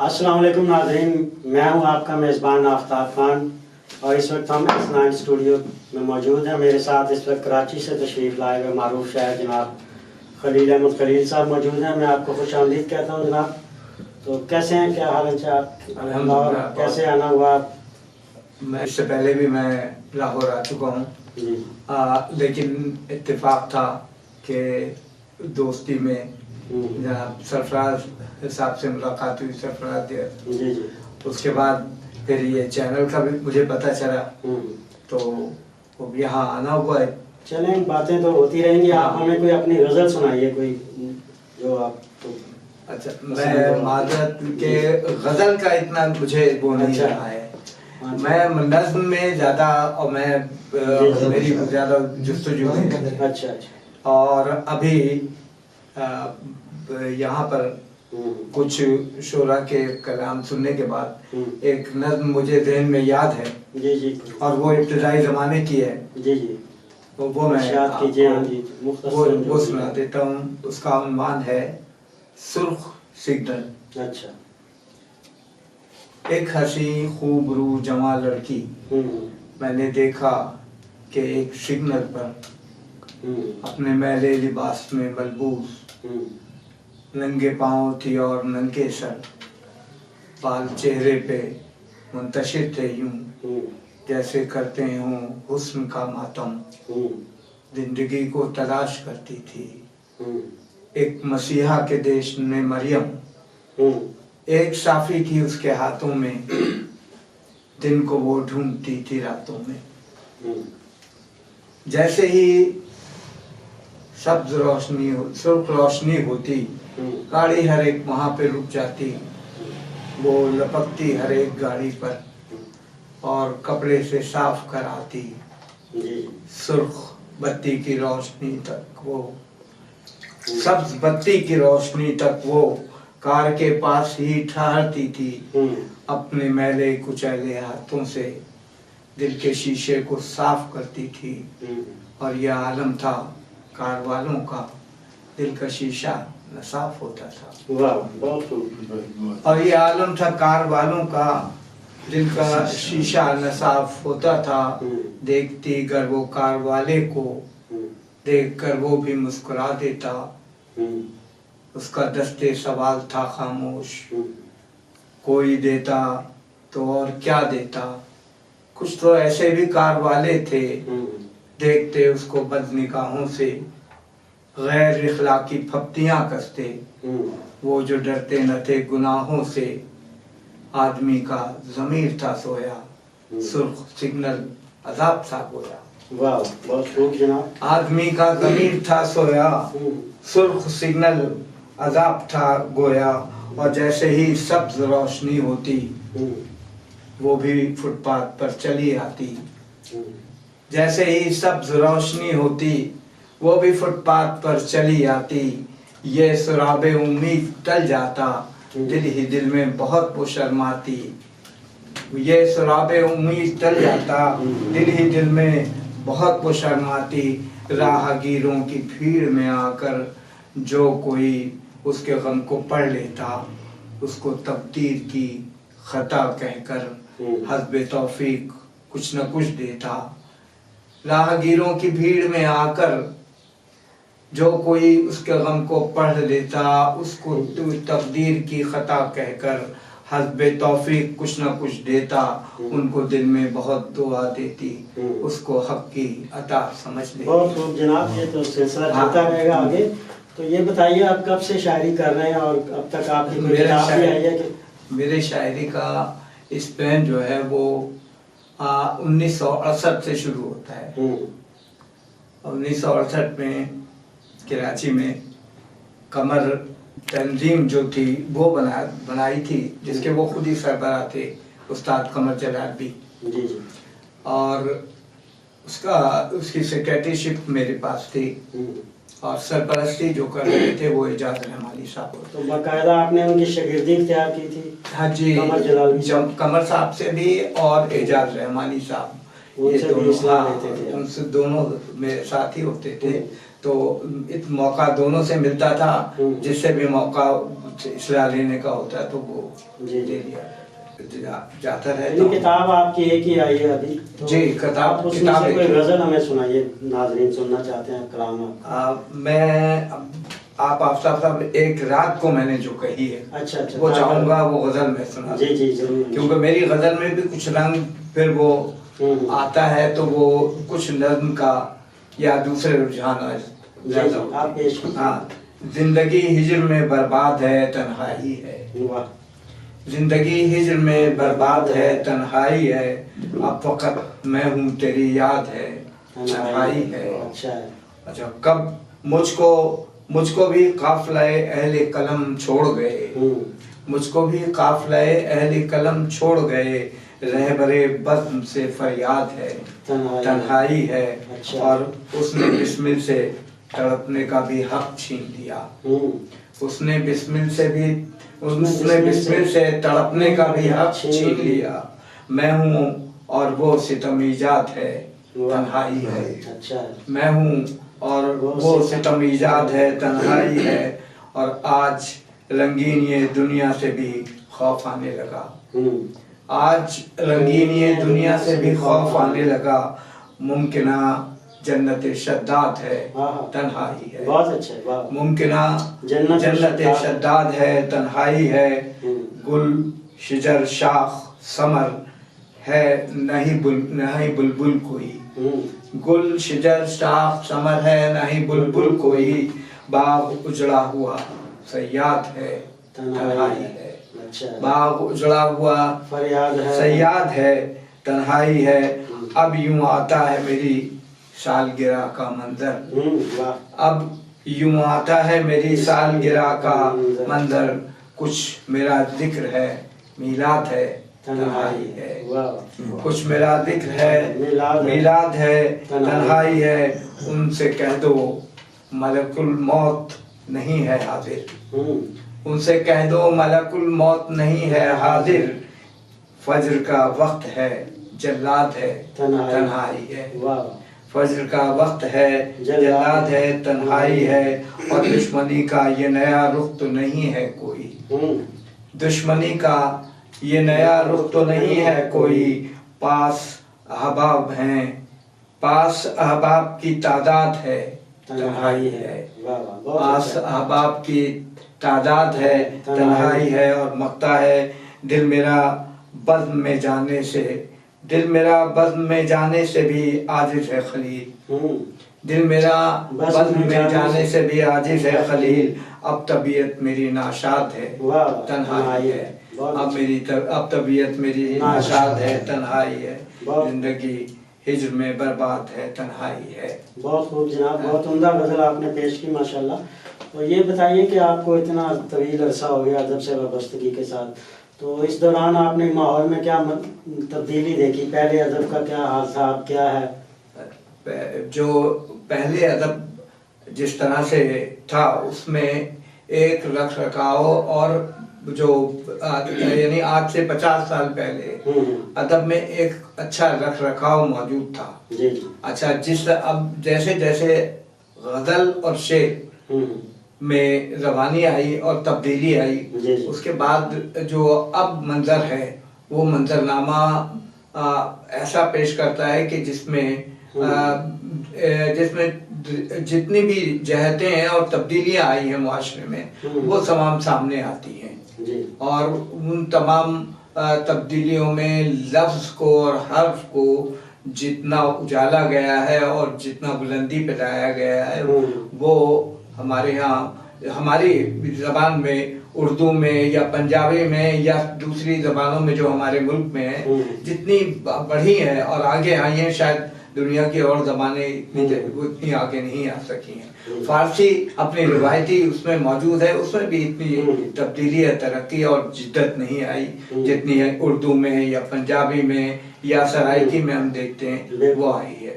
अस्सलाम वालेकुम नाज़रीन, मैं हूं आपका मेज़बान आफ्ताब खान और इस वक्त हम S9 स्टूडियो में मौजूद हैं। मेरे साथ इस वक्त कराची से तशरीफ़ लाए हुए मारूफ शायर जनाब खलील अहमद खलील साहब मौजूद हैं। मैं आपको खुश आमदीद कहता हूं जनाब। तो कैसे हैं, क्या हाल है आप? और कैसे आना हुआ? मैं इससे पहले भी मैं लाहौर आ चुका हूँ, लेकिन इत्तेफाक था कि दोस्ती में जनाब सरफराज साहब से मुलाकात हुई, सरफराज जी। उसके बाद फिर ये चैनल का भी मुझे पता चला, तो अब यहाँ आना हुआ है। चलें, बातें तो होती रहेंगी। आप हमें कोई अपनी गज़ल सुनाइए, कोई जो आप तो। अच्छा, मैं माजरत के गज़ल का इतना मुझे वो नहीं रहा है। मैं नज़्म में ज़्यादा और मैं मेरी ज़्यादा जुस्तजू है। अच्छा। और अभी यहाँ पर कुछ शोरा के कलाम सुनने के बाद एक नज़्म मुझे ज़हन में याद है। जी। और वो इब्तिदाई ज़माने की है। जी। तो वो मैं वो सुना देता हूँ। उसका उन्वान है सुर्ख सिग्नल। अच्छा। एक हसी खूबरू जवां लड़की मैंने देखा कि एक सिग्नल पर अपने मैले लिबास में मलबूस, नंगे पाँव थी और नंगे सर, बाल चेहरे पे मुंतशिर थे यूं जैसे करते हों हुस्न का मातम। जिंदगी को तलाश करती थी एक मसीहा के देश में मरियम। एक साफी थी उसके हाथों में, दिन को वो ढूंढती थी रातों में। जैसे ही सब्ज रोशनी सुर्ख रोशनी होती, गाड़ी हर एक वहां पे रुक जाती। वो लपकती हर एक गाड़ी पर और कपड़े से साफ कर आती। सुर्ख बत्ती की रोशनी तक वो, सब्ज बत्ती की रोशनी तक वो कार के पास ही ठहरती थी। अपने मैले कुचैले हाथों से दिल के शीशे को साफ करती थी। और यह आलम था कार वालों का, दिल का शीशा न साफ होता था। और यह आलम था कार वालों का, दिल का शीशा न साफ होता था। देखती गर वो कार वाले को, देख कर वो भी मुस्कुरा देता। उसका दस्ते सवाल था खामोश, कोई देता तो और क्या देता। कुछ तो ऐसे भी कार वाले थे, देखते उसको बद निगाहों से, गैर इखलाकी फप्तियां कसते। वो जो डरते न थे गुनाहों से, आदमी का ज़मीर था सोया, सुर्ख सिग्नल अजाब सा गोया। वाह, बहुत खूब जनाब। आदमी का ज़मीर था सोया, सुर्ख सिग्नल अजाब था गोया। और जैसे ही सब्ज रोशनी होती, वो भी फुटपाथ पर चली आती। जैसे ही सब्ज रोशनी होती, वो भी फुटपाथ पर चली आती। ये सुराबे उम्मीद टल जाता, दिल ही दिल में बहुत वो शर्माती। ये सुराबे उम्मीद टल जाता, दिल ही दिल में बहुत वो शर्माती। राहगीरों की भीड़ में आकर जो कोई उसके गम को पढ़ लेता, उसको तकदीर की खता कहकर हस्बे तौफीक कुछ न कुछ देता। राहगीरों की भीड़ में आकर जो कोई उसके गम को पढ़ लेता, उसको तकदीर की खता कहकर हस्बे तौफीक कुछ न कुछ देता। उनको दिल में बहुत दुआ देती, उसको हक की अता समझ लेती। बहुत खूब जनाब, ये तो सिलसिला चलता रहेगा आगे। तो ये बताइए, आप कब से शायरी कर रहे हैं और अब तक आपकी कोई किताब भी आई है कि? मेरे शायरी का स्पेन जो है वो 1968 से शुरू होता है। 1968 में कराची में कमर तंजीम जो थी वो बनाई थी, जिसके वो खुद ही सरबराह थे, उस्ताद कमर जलाली। और उसकी सेक्रेटरीशिप मेरे पास थी और सरपरस्ती जो कर रहे थे वो एजाज रहमानी साहब। तो बाकायदा आपने उनकी शागिर्दी इख्तियार की थी? हाँ जी, कमर साहब से भी और एजाज रहमानी साहब, ये दोनों उनसे दोनों मेरे साथ ही होते थे। तो इत मौका दोनों से मिलता था, जिससे भी मौका इस्लाह लेने का होता है तो वो जी दे दिया जाता है। यानी किताब आपकी एक ही आई है अभी तो जी, किताब उसमें से कोई गजल हमें सुनाइए, नाज़रीन सुनना चाहते हैं कलाम मैं आप आफ्ताब साहब एक रात को मैंने जो कही है, अच्छा वो चाहूंगा वो गजल में सुना। जी जी जरूर, क्योंकि मेरी गजल में भी कुछ रंग फिर वो आता है, तो वो कुछ नज्म का या दूसरे रुझान ज्यादा। आप पेश कीजिए। हाँ, जिंदगी हिज्र में बर्बाद है, तन्हाई है। वाह। जिंदगी हिज्र में बर्बाद है, तन्हाई है। अब फकत मैं हूँ तेरी याद है, तन्हाई है। अच्छा, कब मुझको भी काफिले अहले कलम छोड़ गए, मुझको भी काफिले अहले कलम छोड़ गए। रहबरे बज़्म से फरियाद है, तन्हाई है। और उसने बिस्मिल से तड़पने का भी हक छीन लिया, उसने बिस्मिल से तड़पने का भी हक छीन लिया। मैं हूँ और वो सितम ईजाद है, तन्हाई है। मैं हूँ और वो सितम ईजाद है, तन्हाई है। और आज रंगीन ये दुनिया से भी खौफ आने लगा, आज रंगीन ये दुनिया से भी खौफ आने लगा। मुमकिना जन्नत शद्दाद है, तन्हाई है। बहुत अच्छा, मुमकिना जन्नत शद्दाद है, तन्हाई है। गुल शिजर शाख समर है, नहीं बुलबुल कोई। गुल शिजर शाख समर है, नहीं बुलबुल कोई। बाग उजड़ा हुआ सयाद है, तन्हाई है। बाग उजड़ा हुआ सयाद है, तन्हाई है। अब यूं आता है मेरी सालगिरह का मंजर, अब यूं आता है मेरी सालगिरह का मंजर। कुछ मेरा जिक्र है मीलाद है, तन्हाई है। कुछ मेरा जिक्र है मीलाद है, तन्हाई है। उनसे कह दो मलकुल मौत नहीं है हाजिर, उनसे कह दो मलकुल मौत नहीं है हाजिर। फज्र का वक्त है जल्लाद है, तन्हाई है। फज्र का वक्त है जल्लाद है, तन्हाई है। और दुश्मनी का ये नया रुख तो नहीं है कोई, दुश्मनी का ये नया रुख तो नहीं है कोई। पास अहबाब हैं, पास अहबाब की तादाद है, तन्हाई है। पास अहबाब की तादाद है, तन्हाई है। और मक्ता है दिल मेरा बज़्म में जाने से, दिल मेरा बज़्म में जाने से भी आजिज़ है खलील, दिल मेरा बज़्म में जाने से भी आजिज़ है खलील। अब तबीयत मेरी नाशाद है, तन्हाई है। अब तबीयत मेरी नाशाद है, तन्हाई है। जिंदगी हिज्र में बर्बाद है, तन्हाई है। बहुत खूब जनाब, बहुत उम्दा गज़ल आपने पेश की माशाल्लाह। तो ये बताइए कि आपको इतना तवील अरसा हो गया अदब से वाबस्तगी के साथ, तो इस दौरान आपने माहौल में क्या तब्दीली देखी? पहले अदब का क्या हाल था, अब क्या है? जो पहले अदब जिस तरह से था उसमें एक रख रखाव, और जो यानी आज से 50 साल पहले अदब में एक अच्छा रख रखाव मौजूद था। जी। अच्छा, अब जैसे जैसे गजल और शेर में रवानी आई और तब्दीली आई, उसके बाद जो अब मंजर है वो मंजरनामा ऐसा पेश करता है कि जिसमें जितनी भी जहतें हैं और तब्दीलियां आई हैं मुआशरे में, वो तमाम सामने आती हैं। और उन तमाम तब्दीलियों में लफ्ज को और हर्फ को जितना उजाला गया है और जितना बुलंदी पे लाया गया है, वो हमारे यहाँ हमारी जबान में, उर्दू में या पंजाबी में या दूसरी जबानों में जो हमारे मुल्क में है, जितनी बढ़ी है और आगे आई है, शायद दुनिया की और जबानें इतनी आगे नहीं आ सकी हैं। फारसी अपनी रिवायती उसमें मौजूद है, उसमें भी इतनी तब्दीली है, तरक्की और जिद्दत नहीं आई जितनी है उर्दू में या पंजाबी में या सराइकी में हम देखते हैं वो आई है।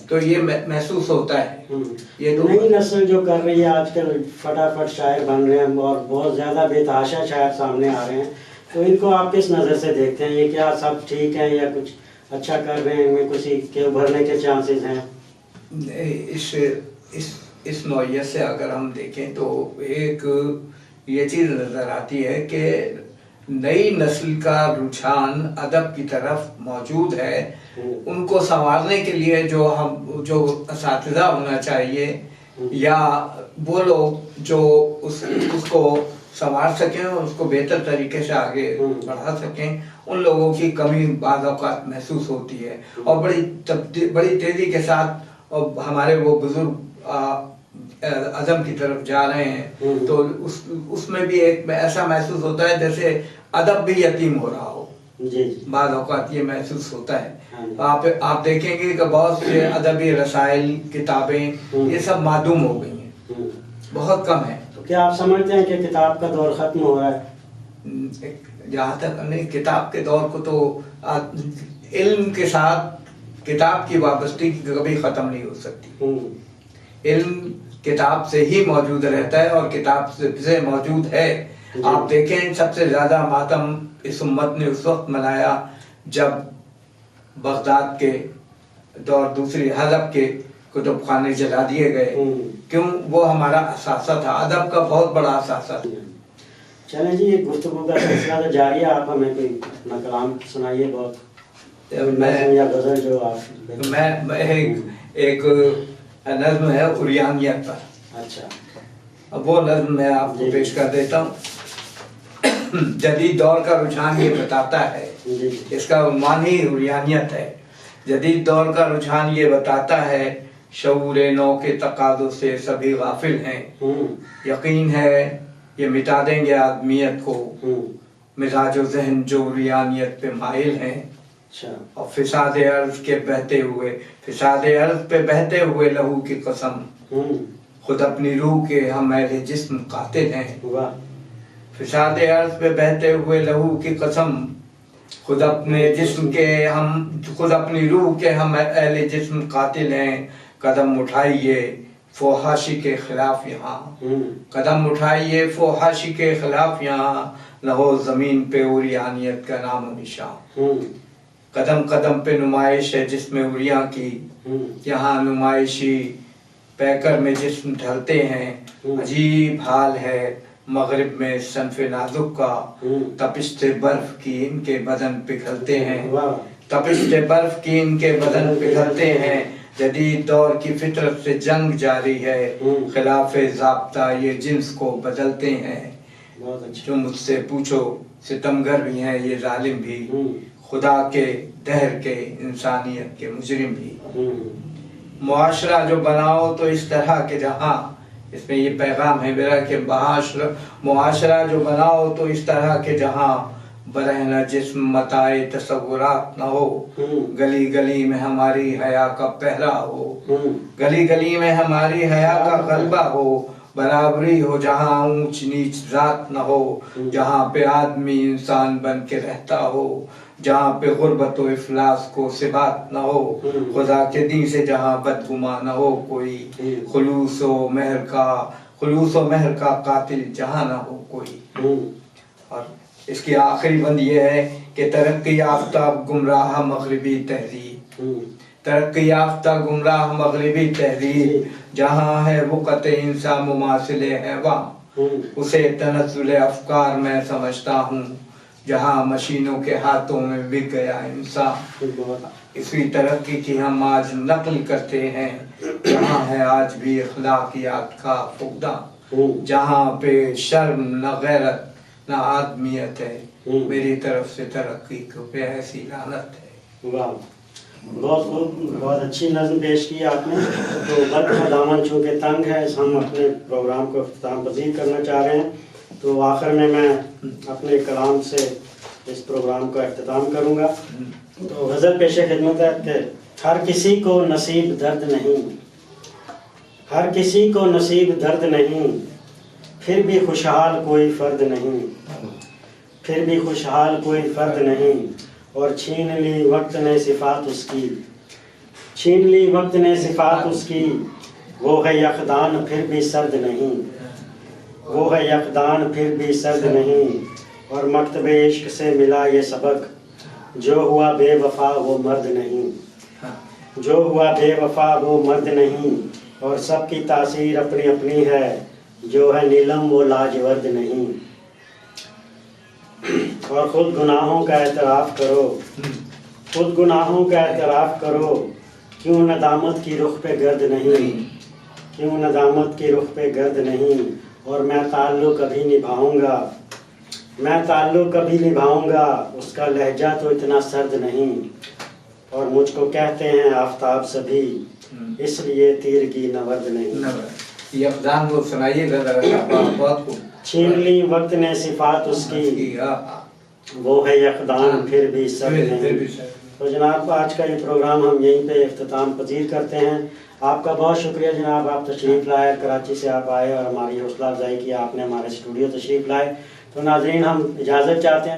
तो ये महसूस होता है। ये नई नस्ल जो कर रही है आजकल, फटाफट शायर बन रहे हैं और बहुत ज्यादा बेतहाशा शायर सामने आ रहे हैं, तो इनको आप किस नजर से देखते हैं? ये क्या सब ठीक है या कुछ अच्छा कर रहे हैं, इनमें कुछ के उभरने के चांसेस हैं? इस इस नौइयत से अगर हम देखें तो एक ये चीज़ नज़र आती है कि नई नस्ल का रुझान अदब की तरफ मौजूद है। उनको संवारने के लिए जो असातिज़ा होना चाहिए या वो लोग जो उसको संवार सकें और उसको बेहतर तरीके से आगे बढ़ा सकें, उन लोगों की कमी बाज़ औक़ात महसूस होती है। और बड़ी तेज़ी के साथ हमारे वो बुजुर्ग अज़म की तरफ जा रहे हैं, तो उसमें भी एक ऐसा महसूस होता है जैसे अदब भी यतीम हो रहा हो। जी। बाज़ औक़ात ये महसूस होता है। आप देखेंगे कि बहुत से अदबी रसाइल, किताबें ये सब मादूम हो गई हैं, बहुत कम है। तो क्या आप समझते हैं कि किताब का दौर ख़त्म हो रहा है? जहाँ तक नहीं, किताब के दौर को तो इल्म के साथ किताब की वाबस्तगी कभी ख़त्म नहीं हो सकती। इल्म किताब से ही मौजूद रहता है और किताब से मौजूद है। आप देखें, सबसे ज़्यादा मातम इस उम्मत ने उस वक्त मनाया जब बगदाद के दौर दूसरी हलब के कुतुब खाने जला दिए गए। क्यों? वो हमारा असासा था, अदब का बहुत बड़ा असासा था। चलें जी, गुफ्तगू का सिलसिला तो जारी है। आप हमें कोई अपना कलाम सुनाइए, बहुत या गज़ल जो आप। मैं एक नज़्म है उरियानियत पर। अच्छा, अब वो नज़्म मैं आपको पेश कर देता हूँ। जदीद दौर का रुझान ये बताता है, इसका उन्वान ही उरियानियत है। जदीद दौर का रुझान ये बताता है, शऊर नौ के तकाज़ों से सभी गाफिल हैं। यकीन है ये मिटा देंगे आदमियत को, मिजाजो ज़हन जो उरियानियत पे माइल हैं। और फिसादे अर्ज़ पे बहते हुए लहू की कसम, खुद अपनी रूह के हम अहले जिस्म कातिल हैं। फिसादे अर्ज़ पे बहते हुए लहू की कसम, खुद अपनी रूह के हम अहले जिस्म कातिल हैं। कदम उठाइए फोहाशी के खिलाफ यहाँ, कदम उठाइए फोहाशी के खिलाफ यहाँ, न हो जमीन पे उरियानियत का नाम निशान। कदम कदम पे नुमाइश है जिसमें उरिया की, यहाँ नुमाइशी पैकर में जिस्म ढलते हैं। अजीब हाल है मगरिब में सनफे नाजुक का, तपिश्ते बर्फ की इनके बदन पिघलते हैं। तपिश्ते बर्फ की इनके बदन पिघलते हैं। जदीद दौर की फितरत से जंग जारी है, खिलाफे ज़ाब्ता ये जिन्स को बदलते हैं। जो मुझसे पूछो सितमगर भी हैं ये जालिम भी, खुदा के दहर के इंसानियत के मुजरिम भी। मुआशरा जो बनाओ तो इस तरह के जहाँ, इसमें ये पैगाम है मेरा कि मुआशरा जो बनाओ तो इस तरह के जहाँ, बरहना जिस्म मताए तसव्वुरात न हो, गली गली में हमारी हया का पहरा हो, गली गली में हमारी हया का गलबा हो, बराबरी हो जहाँ ऊंच नीच जात न हो, जहाँ पे आदमी इंसान बन के रहता हो, जहाँ पे गुर्बत व इफलास को सिबात न हो, खुदा के दी से जहाँ बदगुमा न हो कोई, खुलूस व महर का कातिल जहाँ न हो कोई। और इसकी आखिरी बंद ये है कि तरक्की याफ्ता गुमराह मगरिबी तहजीब, तरक्की याफ्ता गुमराह मगरिबी तहजीब, जहाँ है वक़्त इंसान मुमासिले हैवा, उसे तनज़्ज़ुल अफ़कार मैं समझता हूँ, जहाँ मशीनों के हाथों में बिक गया इंसान। इसी तरक्की की हम आज नकल करते हैं, जहाँ है आज भी अखलाकियात का फुक़दान, जहाँ पे शर्म न गैरत न आदमियत है, मेरी तरफ से तरक्की को पे ऐसी लानत है। वाह, बहुत अच्छी नज़्म पेश की आपने। तो वक्त का दामन चूँकि तंग है, हम अपने प्रोग्राम को इख्तिताम पज़ीर करना चाह रहे हैं, तो आखिर में मैं अपने कलाम से इस प्रोग्राम का इख्तिताम करूँगा। तो गज़ल पेश खिदमत है कि हर किसी को नसीब दर्द नहीं, हर किसी को नसीब दर्द नहीं, फिर भी खुशहाल कोई फ़र्द नहीं, फिर भी खुशहाल कोई फ़र्द नहीं, और छीन ली वक्त ने सिफ़ात उसकी, छीन ली वक्त ने सिफ़ात उसकी, वो है यकदान फिर भी सर्द नहीं, वो है यकदान फिर भी सर्द नहीं, और मकतबे इश्क से मिला ये सबक, जो हुआ बेवफा वो मर्द नहीं, जो हुआ बेवफा वो मर्द नहीं, और सबकी तासीर अपनी अपनी है, जो है नीलम वो लाजवर्द नहीं। और खुद गुनाहों का एतराफ़ करो, खुद गुनाहों का एतराफ़ करो, क्यों नदामत की रुख पे गर्द नहीं, क्यों नदामत की रुख पे गर्द नहीं। और मैं ताल्लुक़ कभी निभाऊंगा, मैं ताल्लुक़ कभी निभाऊंगा, उसका लहजा तो इतना सर्द नहीं। और मुझको कहते हैं आफताब सभी, इसलिए तीर की नवर्द नहीं। ये अफजान को सुनाइएगा बहुत को। छीन ली वक्त ने सिफात उसकी, वो है यकदान फिर भी सब नहीं। तो जनाब आज का ये प्रोग्राम हम यहीं पे इख्तिताम पजीर करते हैं। आपका बहुत शुक्रिया जनाब, आप तशरीफ़ लाए, कराची से आप आए और हमारी हौसला अफजाई की, आपने हमारे स्टूडियो तशरीफ़ लाए। तो नाज़रीन हम इजाज़त चाहते हैं।